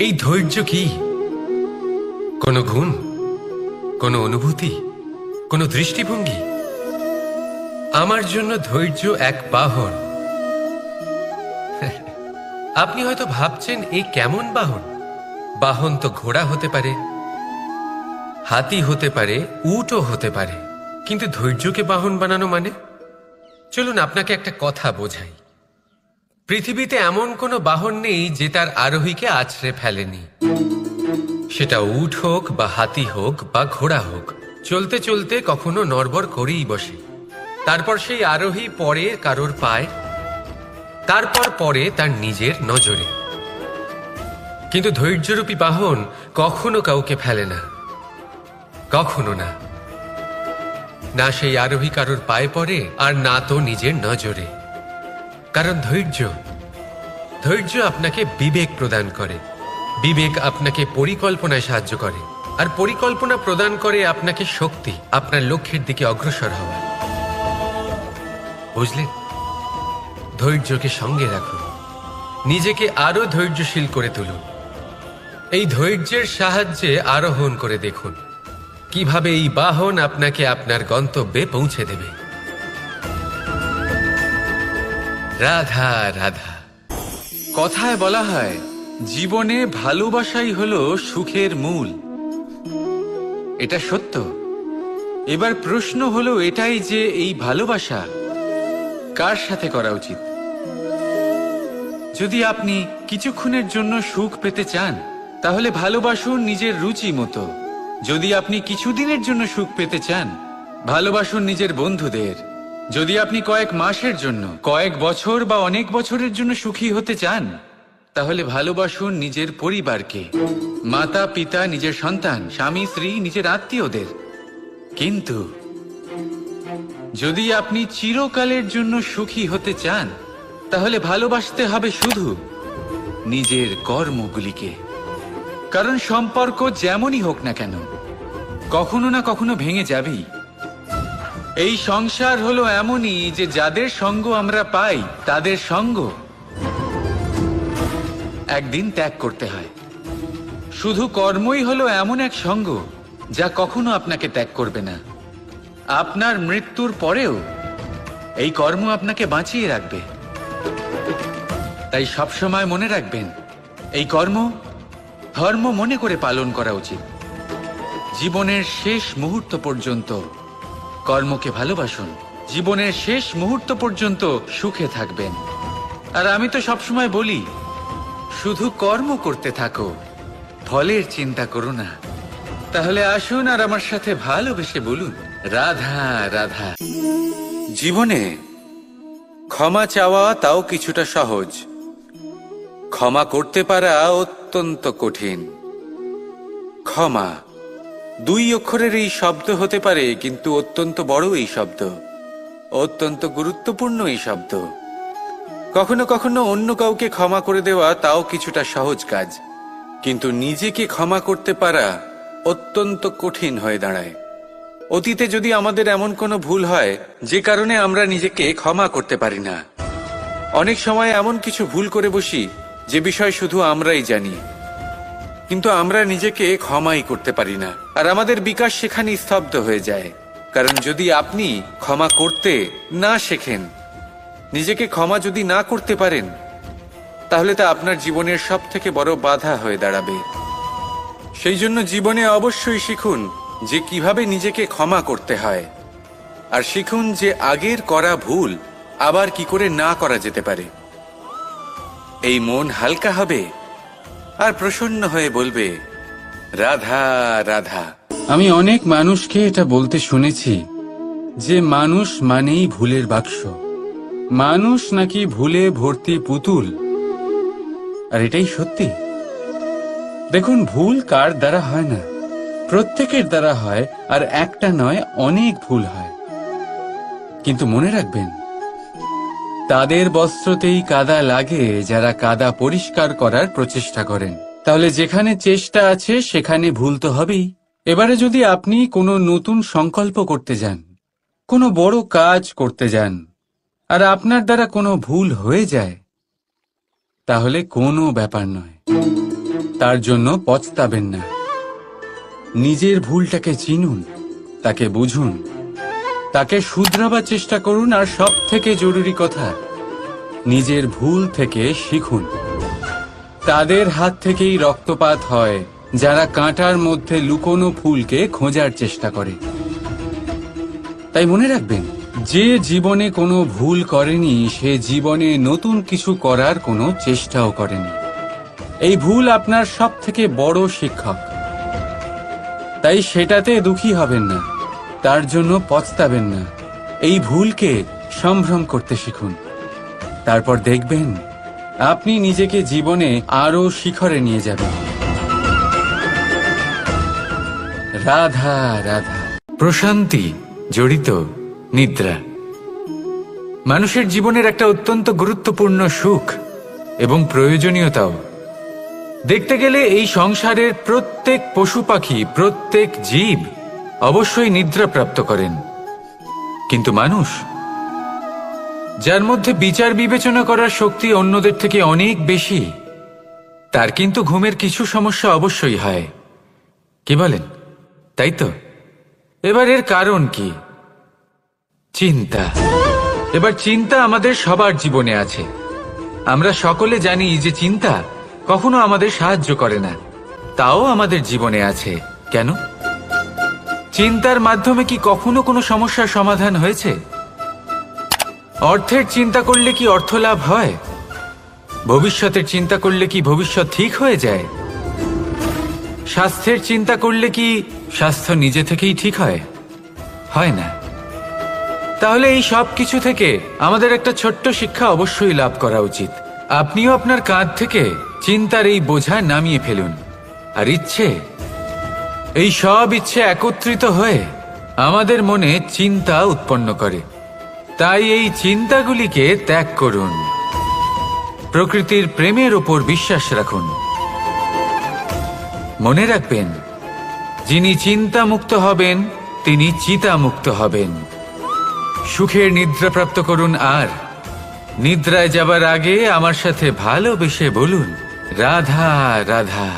এই ধৈর্য কি কোনো গুণ, কোনো অনুভূতি, কোনো দৃষ্টিভঙ্গি? আমার জন্য ধৈর্য এক বাহন। আপনি হয়তো ভাবছেন এই কেমন বাহন? বাহন তো ঘোড়া হতে পারে, হাতি হতে পারে, উটও হতে পারে, কিন্তু ধৈর্যকে বাহন বানানো মানে? চলুন আপনাকে একটা কথা বোঝাই। পৃথিবীতে এমন কোনো বাহন নেই যে তার আরোহীকে আছড়ে ফেলেনি। সেটা উট হোক বা হাতি হোক বা ঘোড়া হোক, চলতে চলতে কখনো নড়বড় করেই বসে। তারপর সেই আরোহী পরে কারোর পায়, তারপর পরে তার নিজের নজরে। কিন্তু ধৈর্যরূপী বাহন কখনো কাউকে ফেলে না, কখনো না। না সেই আরোহী কারোর পায়ে পড়ে, আর না তো নিজের নজরে। কারণ ধৈর্য আপনাকে বিবেক প্রদান করে, বিবেক আপনাকে পরিকল্পনায় সাহায্য করে, আর পরিকল্পনা প্রদান করে আপনাকে শক্তি, আপনার লক্ষ্যের দিকে অগ্রসর হওয়া। বুঝলেন? ধৈর্যকে সঙ্গে রাখুন, নিজেকে আরো ধৈর্যশীল করে তুলুন। এই ধৈর্যের সাহায্যে আরোহণ করে দেখুন কিভাবে এই বাহন আপনাকে আপনার গন্তব্যে পৌঁছে দেবে। রাধা রাধা। কথায় বলা হয়, জীবনে ভালোবাসাই হলো সুখের মূল। এটা সত্য। এবার প্রশ্ন হলো এটাই যে এই ভালোবাসা কার সাথে করা উচিত? যদি আপনি কিছুক্ষণের জন্য সুখ পেতে চান, তাহলে ভালোবাসুন নিজের রুচি মতো। যদি আপনি কিছুদিনের জন্য সুখ পেতে চান, ভালোবাসুন নিজের বন্ধুদের। যদি আপনি কয়েক মাসের জন্য, কয়েক বছর বা অনেক বছরের জন্য সুখী হতে চান, তাহলে ভালোবাসুন নিজের পরিবারকে, মাতা পিতা, নিজের সন্তান, স্বামী স্ত্রী, নিজের আত্মীয়দের। কিন্তু যদি আপনি চিরকালের জন্য সুখী হতে চান, তাহলে ভালোবাসতে হবে শুধু নিজের কর্মগুলিকে। কারণ সম্পর্ক যেমনই হোক না কেন, কখনো না কখনো ভেঙে যাবেই। এই সংসার হলো এমনই যে যাদের সঙ্গ আমরা পাই, তাদের সঙ্গ একদিন ত্যাগ করতে হয়। শুধু কর্মই হলো এমন এক সঙ্গ যা কখনো আপনাকে ত্যাগ করবে না। আপনার মৃত্যুর পরেও এই কর্ম আপনাকে বাঁচিয়ে রাখবে। তাই সবসময় মনে রাখবেন, এই কর্ম ধর্ম মনে করে পালন করা উচিত। জীবনের শেষ মুহূর্ত পর্যন্ত কর্মকে ভালোবাসুন, জীবনের শেষ মুহূর্ত পর্যন্ত সুখে থাকবেন। আর আমি তো সবসময় বলি, শুধু কর্ম করতে থাকো, ফলের চিন্তা করো না। তাহলে আসুন আর আমার সাথে ভালোবেসে বলুন, রাধা রাধা। জীবনে ক্ষমা চাওয়া তাও কিছুটা সহজ, ক্ষমা করতে পারা অত্যন্ত কঠিন। ক্ষমা 2 অক্ষরের এই শব্দ হতে পারে, কিন্তু অত্যন্ত বড় এই শব্দ, অত্যন্ত গুরুত্বপূর্ণ এই শব্দ। কখনো কখনো অন্য কাউকে ক্ষমা করে দেওয়া তাও কিছুটা সহজ কাজ, কিন্তু নিজেকে ক্ষমা করতে পারা অত্যন্ত কঠিন হয়ে দাঁড়ায়। অতীতে যদি আমাদের এমন কোনো ভুল হয় যে কারণে আমরা নিজেকে ক্ষমা করতে পারি না, অনেক সময় এমন কিছু ভুল করে বসি যে বিষয় শুধু আমরাই জানি, কিন্তু আমরা নিজেকে ক্ষমাই করতে পারি না। আর আমাদের বিকাশ সেখানেই স্তব্ধ হয়ে যায়। কারণ যদি আপনি ক্ষমা করতে না শেখেন, নিজেকে ক্ষমা যদি না করতে পারেন, তাহলে তা আপনার জীবনের সবথেকে বড় বাধা হয়ে দাঁড়াবে। সেই জন্য জীবনে অবশ্যই শিখুন যে কিভাবে নিজেকে ক্ষমা করতে হয়, আর শিখুন যে আগের করা ভুল আবার কি করে না করা যেতে পারে। এই মন হালকা হবে আর প্রসন্ন হয়ে বলবে, রাধা রাধা। আমি অনেক মানুষকে এটা বলতে শুনেছি যে মানুষ মানেই ভুলের বাক্স, মানুষ নাকি ভুলে ভর্তি পুতুল। আর এটাই সত্যি। দেখুন, ভুল কার দ্বারা হয় না, প্রত্যেকের দ্বারা হয়। আর একটা নয়, অনেক ভুল হয়। কিন্তু মনে রাখবেন, তাদের বস্ত্রতেই কাদা লাগে যারা কাদা পরিষ্কার করার প্রচেষ্টা করেন। তাহলে যেখানে চেষ্টা আছে সেখানে ভুল তো হবেই। এবারে যদি আপনি কোনো নতুন সংকল্প করতে যান, কোনো বড় কাজ করতে যান, আর আপনার দ্বারা কোনো ভুল হয়ে যায়, তাহলে কোনো ব্যাপার নয়। তার জন্য পস্তাবেন না। নিজের ভুলটাকে চিনুন, তাকে বুঝুন, তাকে শুধরাবার চেষ্টা করুন, আর সব থেকে জরুরি কথা, নিজের ভুল থেকে শিখুন। তাদের হাত থেকেই রক্তপাত হয় যারা কাঁটার মধ্যে লুকোনো ফুলকে খোঁজার চেষ্টা করে। তাই মনে রাখবেন, যে জীবনে কোনো ভুল করেনি সে জীবনে নতুন কিছু করার কোনো চেষ্টাও করেনি। এই ভুল আপনার সব থেকে বড় শিক্ষক। তাই সেটাতে দুঃখী হবেন না, তার জন্য পস্তাবেন না। এই ভুলকে সম্ভ্রম করতে শিখুন। তারপর দেখবেন আপনি নিজেকে জীবনে আরো শিখরে নিয়ে যাবেন। রাধা রাধা। প্রশান্তি জড়িত নিদ্রা মানুষের জীবনের একটা অত্যন্ত গুরুত্বপূর্ণ সুখ এবং প্রয়োজনীয়তাও। দেখতে গেলে এই সংসারের প্রত্যেক পশু পাখি, প্রত্যেক জীব অবশ্যই নিদ্রা প্রাপ্ত করেন, কিন্তু মানুষ, যার মধ্যে বিচার বিবেচনা করার শক্তি অন্যদের থেকে অনেক বেশি, তার কিন্তু ঘুমের কিছু সমস্যা অবশ্যই হয়। কি বলেন, তাই তো? এবার এর কারণ কি? চিন্তা। এবার চিন্তা আমাদের সবার জীবনে আছে। আমরা সকলে জানি যে চিন্তা কখনো আমাদের সাহায্য করে না, তাও আমাদের জীবনে আছে। কেন? চিন্তার মাধ্যমে কি কখনো কোনো সমস্যার সমাধান হয়েছে? অর্থের চিন্তা করলে কি অর্থ লাভ হয়? ভবিষ্যতের চিন্তা করলে কি ভবিষ্যৎ ঠিক হয়ে যায়? স্বাস্থ্যের চিন্তা করলে কি স্বাস্থ্য নিজে থেকেই ঠিক হয়? হয় না। তাহলে এই সব কিছু থেকে আমাদের একটা ছোট্ট শিক্ষা অবশ্যই লাভ করা উচিত। আপনিও আপনার কাঁধ থেকে চিন্তার এই বোঝা নামিয়ে ফেলুন, আর এই সব ইচ্ছে একত্রিত হয়ে আমাদের মনে চিন্তা উৎপন্ন করে। তাই এই চিন্তাগুলিকে ত্যাগ করুন, প্রকৃতির প্রেমের ওপর বিশ্বাস রাখুন। মনে রাখবেন, যিনি চিন্তা মুক্ত হবেন তিনি চিতা মুক্ত হবেন। সুখের নিদ্রা প্রাপ্ত করুন, আর নিদ্রায় যাবার আগে আমার সাথে ভালোবেসে বলুন রাধা রাধা।